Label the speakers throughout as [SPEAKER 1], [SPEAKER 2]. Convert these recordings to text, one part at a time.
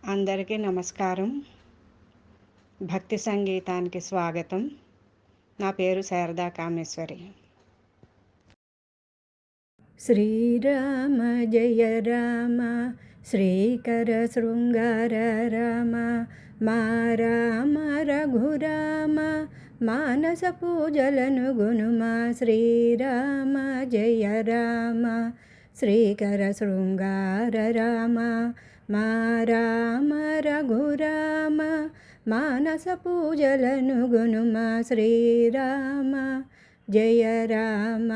[SPEAKER 1] అందరికీ నమస్కారం. భక్తి సంగీతానికి స్వాగతం. నా పేరు శారదా కామేశ్వరి.
[SPEAKER 2] శ్రీరామ జయ రామ శ్రీకర శృంగార రామ మా రామ రఘురామ మానస పూజలను గునుమా. శ్రీరామ జయ రామ శ్రీకర శృంగార రామ మా రామ రఘురామ మానస పూజలను గునుమా. శ్రీరామ జయ రామ.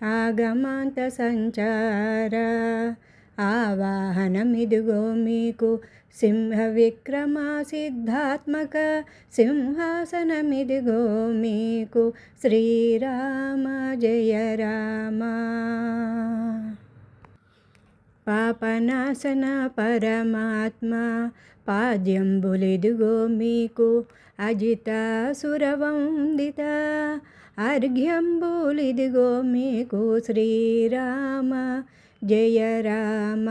[SPEAKER 2] ఆగమాంత సంచార ఆవాహనమిదిగో మీకు, సింహ విక్రమ సిద్ధాత్మక సింహాసనమిదిగో మీకు. శ్రీరామ జయ రామ. పాపనాశన పరమాత్మ పాద్యంబులిదిగో మీకు, అజిత సురవందిత అర్ఘ్యంబులిదిగో మీకు. శ్రీరామ జయ రామ.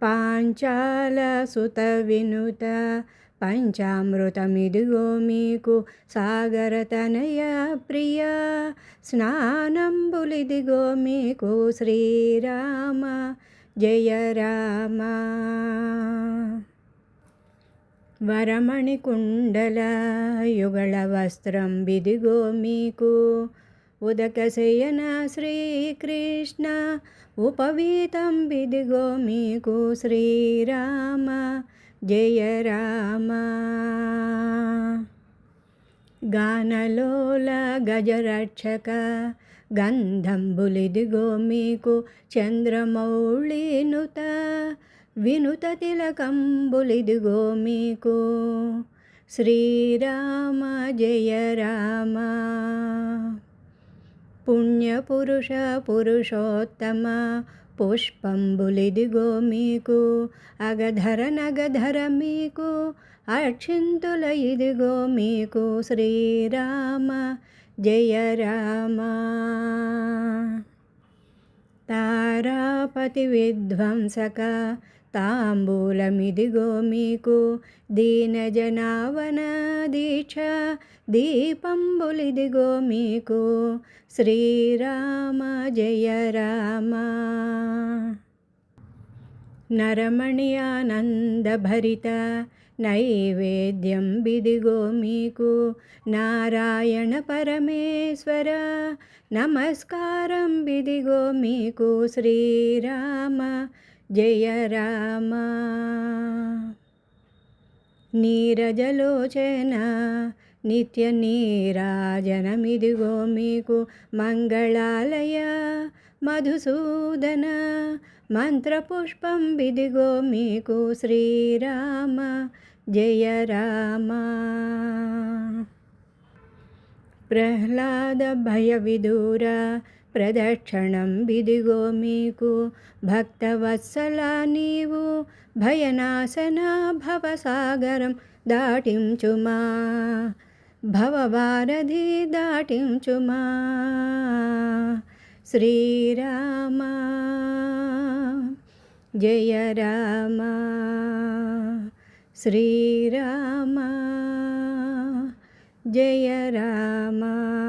[SPEAKER 2] పాంచాల సుత వినుత పంచామృతమిదిగో మీకు, సాగర తనయ ప్రియ స్నానంబులిదిగో మీకు. శ్రీరామ జయ రామ. వరమణి కుండల యుగళ వస్త్రం బిదిగో మీకు, ఉదక శయన శ్రీకృష్ణ ఉపవీతం బిదిగో మీకు. శ్రీరామ జయ రామ. గానలోల గజరక్షక గంధంబులిదిగో మీకు, చంద్రమౌళినుత వినుత తిలకంబులిదిగో మీకు. శ్రీరామ జయ రామ. పుణ్యపురుష పురుషోత్తమ పుష్పంబులిదిగో మీకు, అగధర నగధర మీకు, అక్షింతుల ఇదిగో మీకు. శ్రీరామ జయ రామ. తారాపతి విధ్వంసక తాంబూలమిదిగో మీకు, దీనజనావన దీక్ష దీపంబులిదిగో మీకు. శ్రీరామ జయ రామ. నరమణి ఆనందభరిత నైవేద్యం బిదిగో మీకు, నారాయణ పరమేశ్వర నమస్కారం బిదిగో మీకు. శ్రీరామ జయ రామ. నీరజలోచన నిత్య నీరాజనమిదిగో మీకు, మంగళాలయ మధుసూదన మంత్రపుష్పం బిదిగో మీకు. శ్రీరామ జయ రామ. ప్రహ్లాద భయ విదూర ప్రదక్షిణం బిదిగో మీకు, భక్తవత్సల నీవు భయనాశన భవసాగరం దాటించుమా. భవవారధి దాటించుమా. శ్రీరామ జయ రామ. శ్రీరామ జయ రామ.